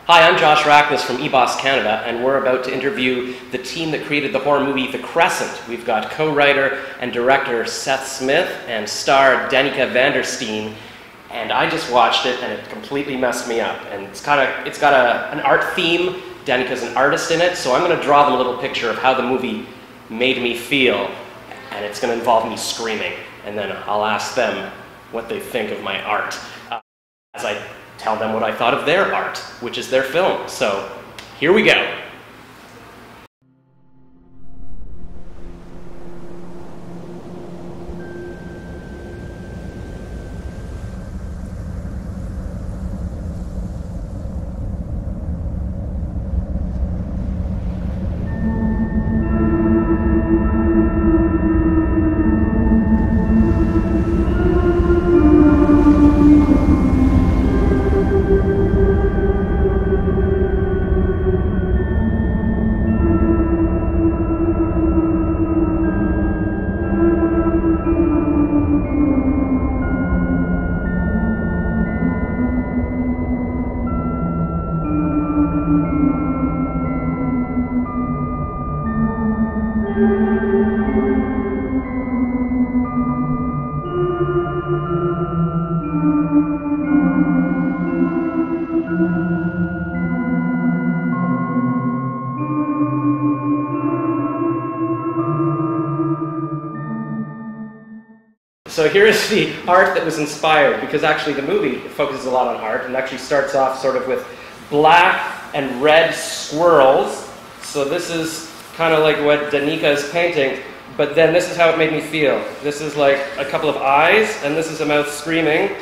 Hi, I'm Josh Rachlis from eBOSS Canada, and we're about to interview the team that created the horror movie The Crescent. We've got co-writer and director Seth Smith and star Danika Vandersteen, and I just watched it and it completely messed me up. And it's got an art theme. Danika's an artist in it, so I'm going to draw them a little picture of how the movie made me feel, and it's going to involve me screaming, and then I'll ask them what they think of my art as I tell them what I thought of their art, which is their film. So here we go. So here is the art that was inspired, because actually the movie focuses a lot on art and actually starts off sort of with black and red squirrels. So this is kind of like what Danika is painting, but then this is how it made me feel. This is like a couple of eyes, and this is a mouth screaming,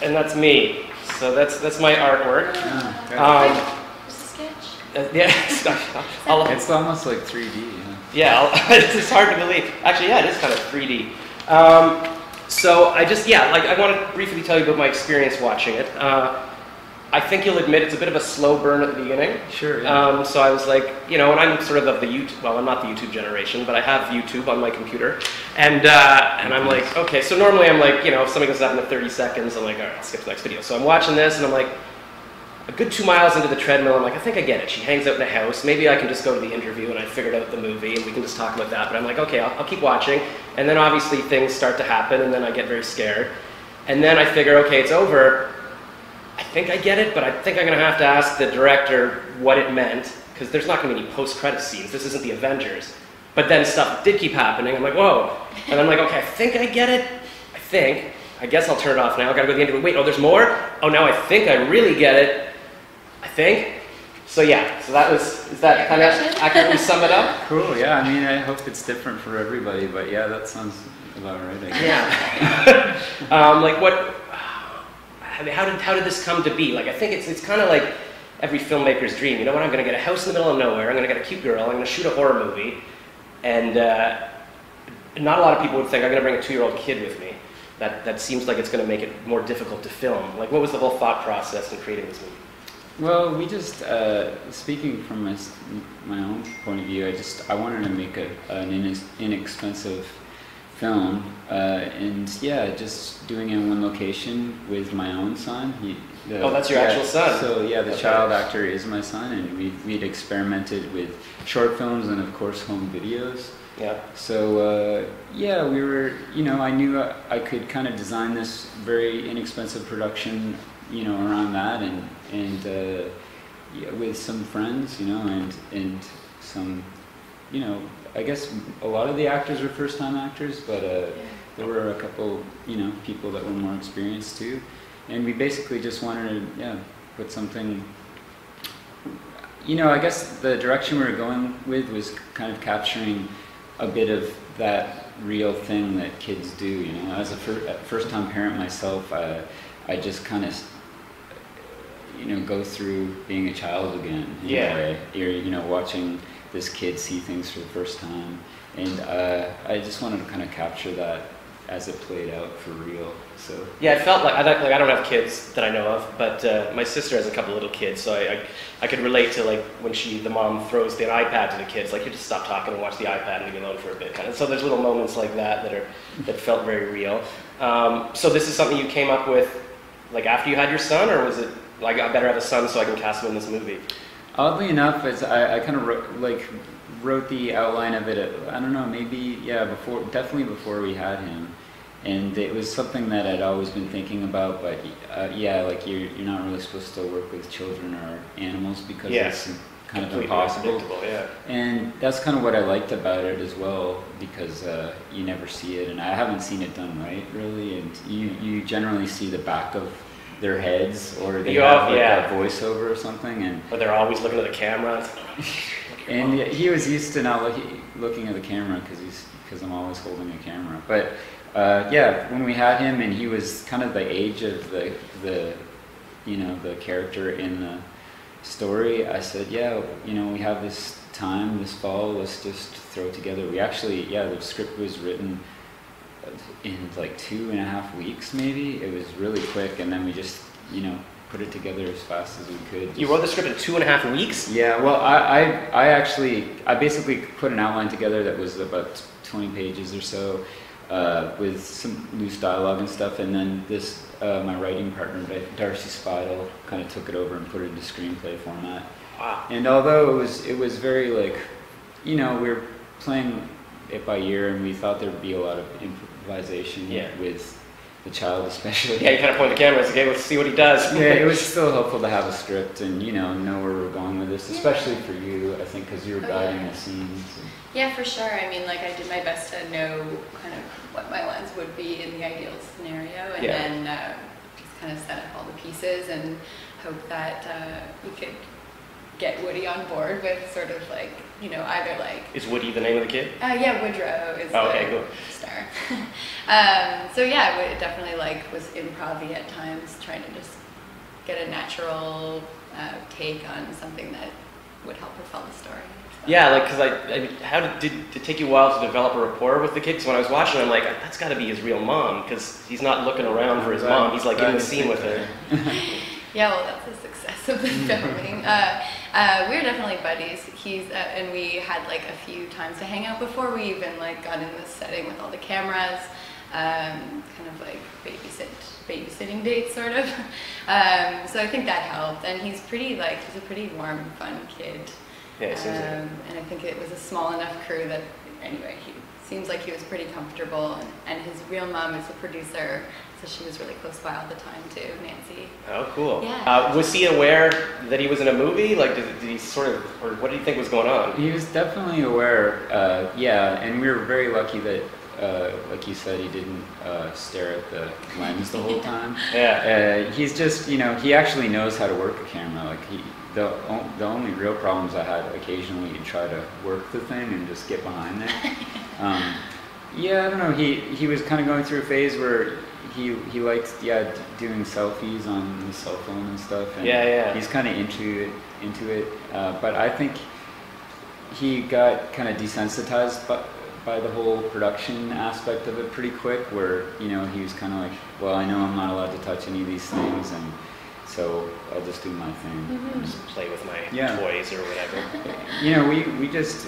and that's me. So that's my artwork. Just a sketch? Yeah, it's almost like 3D. Yeah, it's hard to believe. Actually, yeah, it is kind of 3D. So I want to briefly tell you about my experience watching it. I think you'll admit it's a bit of a slow burn at the beginning. Sure, yeah. So I was like, and I'm sort of the YouTube, well, I'm not the YouTube generation, but I have YouTube on my computer. And I'm like, okay, so normally I'm like, if something goes up in 30 seconds, I'm like, all right, I'll skip to the next video. So I'm watching this and I'm like, a good 2 miles into the treadmill, I'm like, I think I get it. She hangs out in a house. Maybe I can just go to the interview and I figured out the movie and we can just talk about that. But I'm like, okay, I'll keep watching. And then obviously things start to happen and then I get very scared. And then I figure, okay, it's over. I think I get it, but I think I'm going to have to ask the director what it meant, because there's not going to be any post-credit scenes. This isn't the Avengers. But then stuff did keep happening. I'm like, whoa. And I'm like, okay, I think I get it. I guess I'll turn it off now. I've got to go to the interview. Wait, there's more? Oh, now I think I really get it. I think. So yeah, so is that kind of accurately sum it up? Cool, yeah, I mean, I hope it's different for everybody, but yeah, that sounds about right, I guess. Yeah. How did this come to be? Like, I think it's kind of like every filmmaker's dream. You know what, I'm going to get a house in the middle of nowhere, I'm going to get a cute girl, I'm going to shoot a horror movie, and not a lot of people would think I'm going to bring a 2-year-old kid with me. That seems like it's going to make it more difficult to film. Like, what was the whole thought process in creating this movie? Well, we just, speaking from my own point of view, I wanted to make an inexpensive film, and yeah, just doing it in one location with my own son. That's your actual son? So yeah, the child actor is my son, and we'd experimented with short films and of course home videos. Yeah. So yeah, we were, I knew I could kind of design this very inexpensive production, around that, and yeah, with some friends, and some, I guess a lot of the actors were first-time actors, but there were a couple, people that were more experienced too, and we basically just wanted to, put something. I guess the direction we were going with was kind of capturing a bit of that real thing that kids do. As a first-time parent myself, I just kind of, go through being a child again. In a way. You're, watching this kid see things for the first time, and I just wanted to kind of capture that as it played out for real. So yeah, it felt like I don't have kids that I know of, but my sister has a couple little kids, so I could relate to like when the mom throws the iPad to the kids, like you just stop talking and watch the iPad and leave me alone for a bit, kind of. So there's little moments like that that felt very real. So this is something you came up with like after you had your son, or was it like I better have a son so I can cast him in this movie? Oddly enough, I kind of wrote the outline of it. I don't know, maybe definitely before we had him, and it was something that I'd always been thinking about. But yeah, like you're not really supposed to work with children or animals because it's kind of impossible. Yeah. And that's kind of what I liked about it as well, because you never see it, and I haven't seen it done right really, and you generally see the back of their heads, or they have like a voiceover or something, and but they're always looking at the camera. and he was used to not looking at the camera because I'm always holding a camera. But yeah, when we had him and he was kind of the age of the character in the story, I said, yeah, we have this time this fall, let's just throw together. We actually, the script was written in like 2.5 weeks maybe. It was really quick, and then we just put it together as fast as we could. You wrote the script in 2.5 weeks? Yeah, well I basically put an outline together that was about 20 pages or so, with some loose dialogue and stuff, and then this my writing partner Darcy Speidel kind of took it over and put it into screenplay format. Wow. And although it was very like, we were playing it by ear, and we thought there would be a lot of improvisation with the child especially. Yeah, you kind of point the camera and say, okay, let's see what he does. Yeah, it was still helpful to have a script and know where we're going with this, especially for you, I think, because you were guiding the scenes. Yeah, for sure. I mean, like, I did my best to know kind of what my lines would be in the ideal scenario, and then just kind of set up all the pieces and hope that we could get Woody on board with sort of like, either like... Is Woody the name of the kid? Yeah, Woodrow is cool. Star. So yeah, it definitely like was improv-y at times, trying to just get a natural take on something that would help propel the story. So. Yeah, like, because how did it take you a while to develop a rapport with the kid? Because when I was watching, I'm like, that's got to be his real mom, because he's not looking around for his mom. He's like in the scene with her. Yeah, well, that's the success of the filming. We're definitely buddies. And we had like a few times to hang out before we even like got in this setting with all the cameras, kind of like babysitting dates sort of. So I think that helped. And he's a pretty warm, fun kid. Yeah, it seems and I think it was a small enough crew that anyway, he seems like he was pretty comfortable. And his real mom is a producer. So she was really close by all the time too, Nancy. Oh, cool. Yeah. Was he aware that he was in a movie? Like, did he sort of, or what do you think was going on? He was definitely aware, and we were very lucky that, like you said, he didn't stare at the lens the whole time. Yeah. He's just, he actually knows how to work a camera. Like, the only real problems I had occasionally, he'd try to work the thing and just get behind there. I don't know, he was kind of going through a phase where he liked doing selfies on his cell phone and stuff, and he's kind of into it, but I think he got kind of desensitized by the whole production aspect of it pretty quick, where he was kind of like, well, I know I'm not allowed to touch any of these things, and so I'll just do my thing. Just play with my toys or whatever.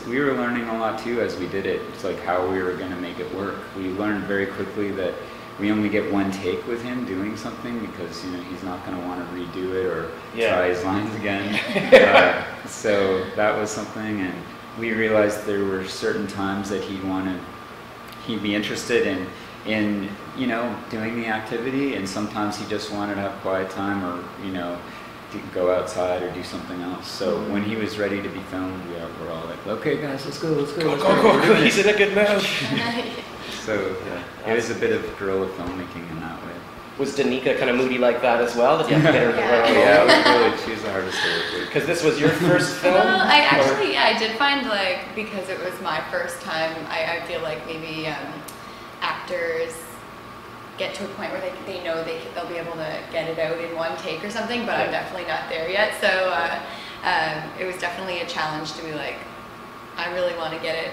We were learning a lot too as we did it. It's like how we were going to make it work. We learned very quickly that we only get one take with him doing something, because he's not going to want to redo it or try his lines again. So that was something, and we realized there were certain times that he'd be interested in doing the activity, and sometimes he just wanted to have quiet time, or to go outside or do something else. So when he was ready to be filmed, we're all like, okay guys, let's go. Go. He's in a good mood. So it was a bit of guerrilla filmmaking in that way. Was Danika kind of moody like that as well? Did you have to get her to She was the hardest to work with. Because this was your first film? Well, I did find, like, because it was my first time, I feel like maybe actors get to a point where they know they'll be able to get it out in one take or something, but I'm definitely not there yet. So it was definitely a challenge to be like, I really want to get it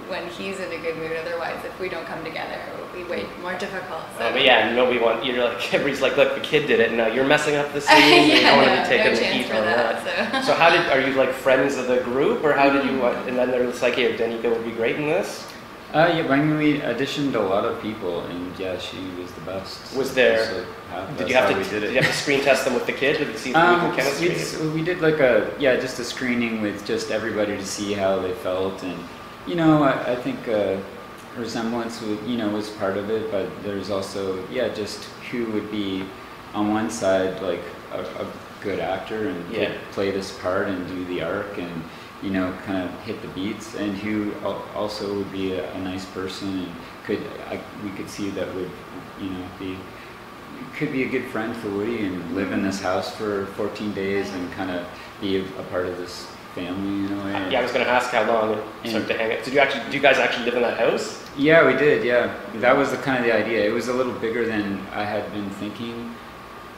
when he's in a good mood. Otherwise, if we don't come together, it will be way more difficult. So. But you're like, everybody's like, look, the kid did it, and now you're messing up the scene. You don't want to be taking the heat on that. So are you like friends of the group, or how did you? And then they're like, hey, Danika would be great in this. Yeah, I mean, we auditioned a lot of people, and yeah, she was the best. Was there? Did you have to screen test them with the kid? Did you see the chemistry? We did like just a screening with just everybody to see how they felt, and I think resemblance was part of it, but there's also just who would be on one side like a good actor and could play this part and do the arc and kind of hit the beats, and who also would be a nice person and we could see that would could be a good friend for Woody and live in this house for 14 days and kind of be a part of this family in a way. Yeah, I was going to ask how long it took to hang it. Do you guys actually live in that house? Yeah, we did. Yeah, that was kind of the idea. It was a little bigger than I had been thinking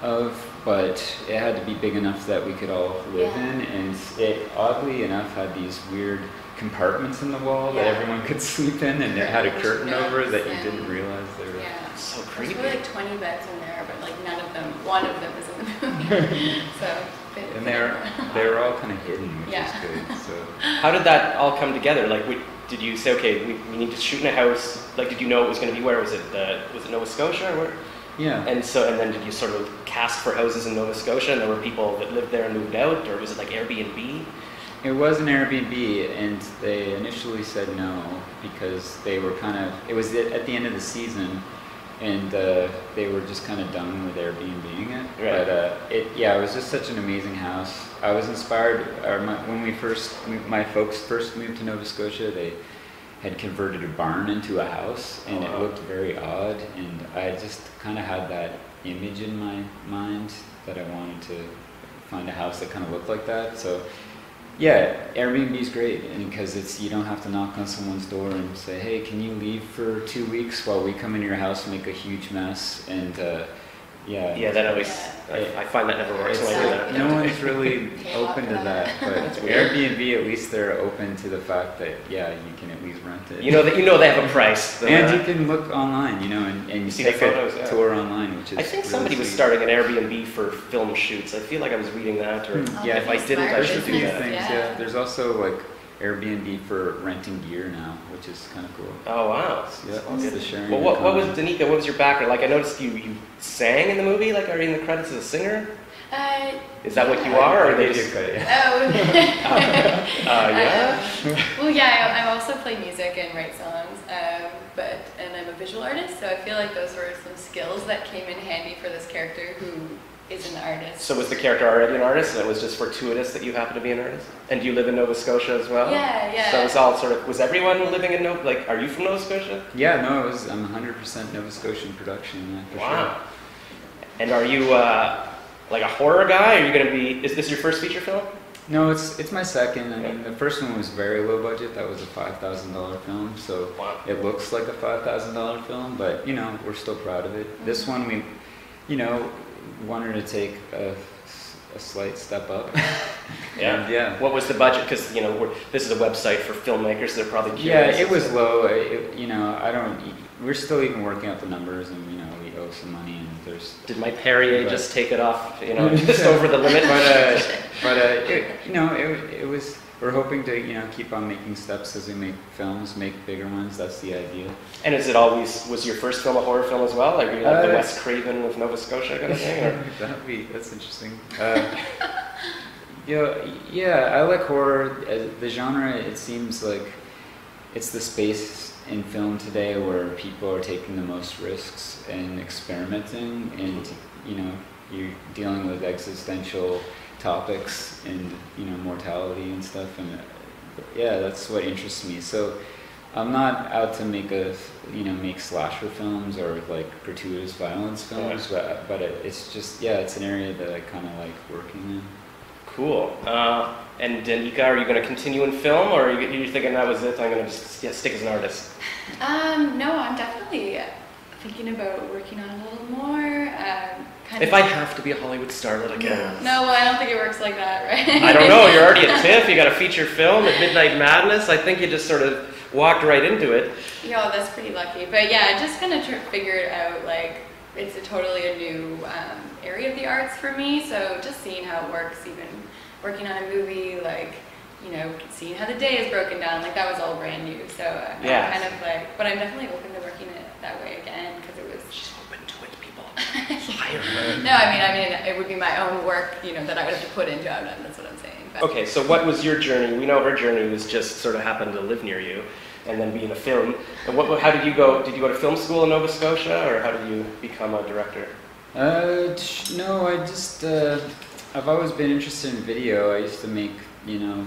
of, but it had to be big enough that we could all live in, and it oddly enough had these weird compartments in the wall that everyone could sleep in, and it had a curtain over it that you didn't realize there were. Yeah, so creepy. There's like 20 beds in there, but like one of them is in the movie. So. And they were all kind of hidden, which is good. So. How did that all come together? Like, did you say, okay, we need to shoot in a house? Like, did you know it was going to be, where was it? Was it Nova Scotia or where? Yeah. And then did you sort of cast for houses in Nova Scotia, and there were people that lived there and moved out, or was it like Airbnb? It was an Airbnb, and they initially said no because they were it was at the end of the season, and they were just kind of done with Airbnb-ing it. Right. But it was just such an amazing house. I was inspired, when my folks first moved to Nova Scotia, they had converted a barn into a house, and it looked very odd, and I just kind of had that image in my mind that I wanted to find a house that kind of looked like that. So yeah, Airbnb is great, and because you don't have to knock on someone's door and say, hey, can you leave for 2 weeks while we come into your house and make a huge mess, and that always, I find that never works when I do that. No one's really open to that, but Airbnb, at least they're open to the fact that you can at least rent it. You know they have a price. And you can look online, and you take a tour online, which is. I think somebody was starting an Airbnb for film shoots. I feel like I was reading that, or if I didn't, I should do that. Yeah, there's also like Airbnb for renting gear now, which is kind of cool. Oh wow! The sharing. Well, what was Danika? What was your background? Like, I noticed you sang in the movie. Like, are you in the credits as a singer? Is that what you are, or are they just? Oh. Well, I also play music and write songs, and I'm a visual artist, so I feel like those were some skills that came in handy for this character who is an artist. So was the character already an artist, and it was just fortuitous that you happen to be an artist? And do you live in Nova Scotia as well? Yeah. So it's all was everyone living in are you from Nova Scotia? Yeah, no, I'm 100% Nova Scotian production, for sure. And are you like a horror guy? Are you going to be, is this your first feature film? No, it's my second. I mean, the first one was very low budget. That was a $5,000 film, so it looks like a $5,000 film, but we're still proud of it. This one we, wanted to take a slight step up. Yeah. What was the budget? Because this is a website for filmmakers. They're probably curious. Yeah, it was low. We're still even working out the numbers, and we owe some money. And there's. Did my Perrier just take it off? Just over the limit. It was. We're hoping to keep on making steps as we make films, make bigger ones. That's the idea. And was your first film a horror film as well? Like, are you like the Wes Craven with Nova Scotia kind of thing? Or? That's interesting. I like horror. The genre, it seems like it's the space in film today where people are taking the most risks and experimenting, and you're dealing with existential topics and mortality and stuff, and that's what interests me. So I'm not out to make make slasher films or like gratuitous violence films, but it's just it's an area that I kind of like working in. Cool. And Danika, are you going to continue in film, or are you thinking that was it? I'm going to just stick as an artist. No, I'm definitely thinking about working on a little more. If I have to be a Hollywood starlet again. No, well, I don't think it works like that, right? I don't know. You're already at TIFF. You got a feature film at Midnight Madness. I think you just sort of walked right into it. Yeah, that's pretty lucky. But yeah, just kind of figured out, like, it's totally a new area of the arts for me. So just seeing how it works, even working on a movie, like, you know, seeing how the day is broken down, like that was all brand new. So I'm kind of like, but I'm definitely open to working it that way again because it was. She's open to it, people. Hire her. No, I mean, it would be my own work, you know, that I would have to put into it. That's what I'm saying. But. Okay, so what was your journey? We know her journey was just sort of happened to live near you, and then be in a film. And how did you go? Did you go to film school in Nova Scotia, or how did you become a director? No, I just I've always been interested in video. I used to make, you know,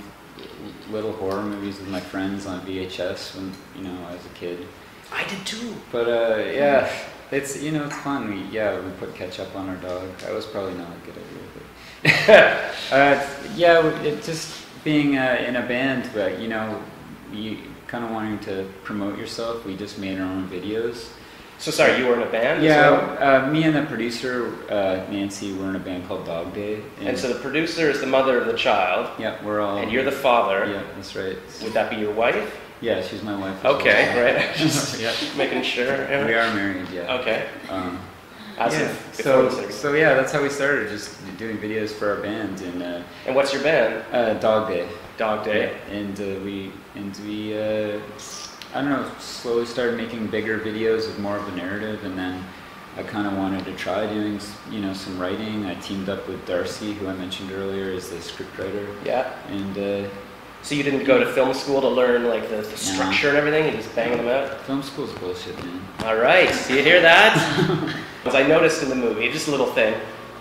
little horror movies with my friends on VHS when, you know, I was a kid. I did too. But yeah, it's, you know, it's fun. We put ketchup on our dog. I was probably not a good idea, but yeah, it just being in a band, but you know, you kind of wanting to promote yourself. We just made our own videos. So sorry, you were in a band? Yeah, me and the producer, Nancy, were in a band called Dog Day. And so the producer is the mother of the child. Yeah, we're all... And you're the father. Yeah, that's right. Would that be your wife? Yeah, she's my wife. Okay, well. Right. Just making sure. Yeah. We are married, yeah. Okay. So yeah, that's how we started, just doing videos for our band. And what's your band? Dog Day. Dog Day. Yeah. And we I don't know, slowly started making bigger videos with more of a narrative, and then I kind of wanted to try doing, you know, some writing. I teamed up with Darcy, who I mentioned earlier, as the scriptwriter. Yeah. And so you didn't go to film school to learn like the structure and everything? You just banging them out? Film school's bullshit, man. All right, do you hear that? As I noticed in the movie, just a little thing,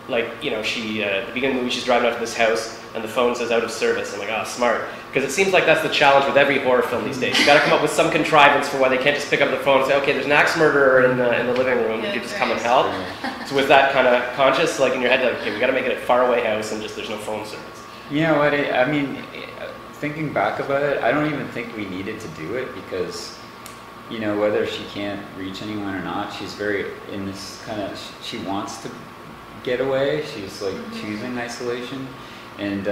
like, you know, she, at the beginning of the movie, she's driving out to this house, and the phone says out of service. I'm like, oh, smart. Because it seems like that's the challenge with every horror film these days. You got to come up with some contrivance for why they can't just pick up the phone and say, okay, there's an axe murderer in the living room. Could you just come and help? So was that kind of conscious, like in your head, like, okay, we got to make it a faraway house and just there's no phone service? You know what? I mean, thinking back about it, I don't even think we needed to do it because, you know, whether she can't reach anyone or not, she's very in this kind of, she wants to get away. She's like choosing isolation, and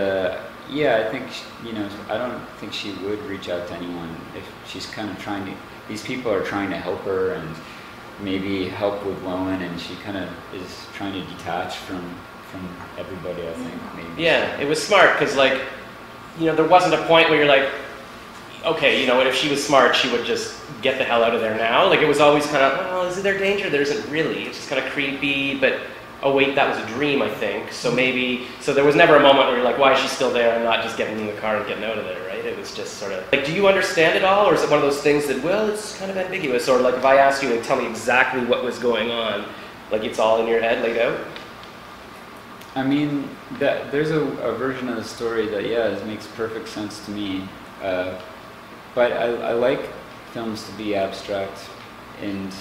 yeah, I think you know, I don't think she would reach out to anyone if she's kind of trying to. These people are trying to help her and maybe help with Lowen, and she kind of is trying to detach from everybody. I think maybe. Yeah, it was smart because, like, you know, there wasn't a point where you're like, okay, you know, if she was smart, she would just get the hell out of there now. Like, it was always kind of, well, is there danger? There isn't really. It's just kind of creepy, but. Oh wait, that was a dream, I think. So maybe, so there was never a moment where you're like, why is she still there and not just getting in the car and getting out of there, right? It was just sort of, like, do you understand it all? Or is it one of those things that, well, it's kind of ambiguous? Or like, if I asked you to tell me exactly what was going on, like it's all in your head laid out? I mean, there's a version of the story that, yeah, it makes perfect sense to me. But I like films to be abstract, and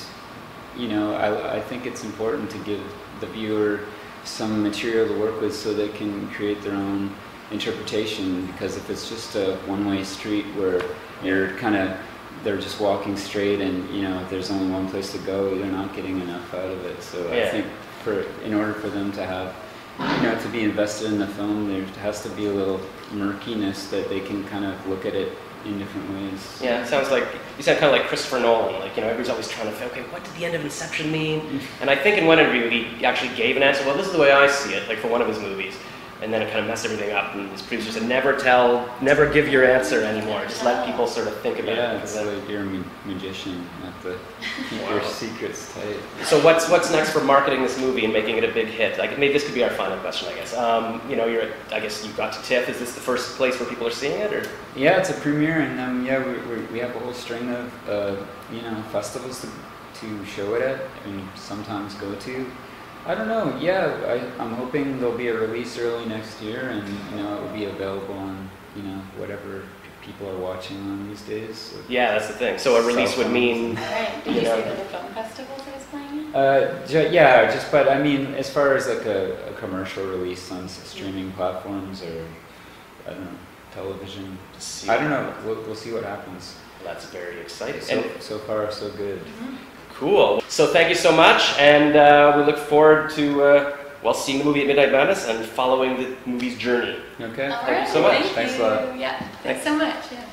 you know, I think it's important to give the viewer some material to work with so they can create their own interpretation, because if it's just a one-way street where they're just walking straight and, you know, if there's only one place to go, they're not getting enough out of it. So yeah. I think in order for them to have, you know, to be invested in the film, there has to be a little murkiness that they can kind of look at it in different ways. Yeah, it sounds like, you sound kind of like Christopher Nolan, like, you know, everybody's always trying to think, okay, what did the end of Inception mean? And I think in one interview he actually gave an answer, well, this is the way I see it, like for one of his movies. And then it kind of messed everything up, and his producer said, never give your answer anymore, just let people sort of think about it. Yeah, it's like you're a magician, not to keep your secrets tight. So what's next for marketing this movie and making it a big hit? Like, maybe this could be our final question, I guess. You know, I guess you got to TIFF. Is this the first place where people are seeing it, or? Yeah, it's a premiere, and yeah, we have a whole string of you know, festivals to show it at, and sometimes go to. I don't know. Yeah, I'm hoping there'll be a release early next year, and you know, it will be available on, you know, whatever people are watching on these days. So yeah, that's the thing. So a release would mean. Right. Did you say that the film festivals it was playing? Yeah, but I mean, as far as like a commercial release on streaming platforms or I don't know, television. I don't know. We'll see what happens. That's very exciting. So far, so good. Mm-hmm. Cool. So thank you so much, and we look forward to seeing the movie at Midnight Madness and following the movie's journey. Okay. All Thank you so much. Thanks a lot. Yeah. Thanks so much. Yeah.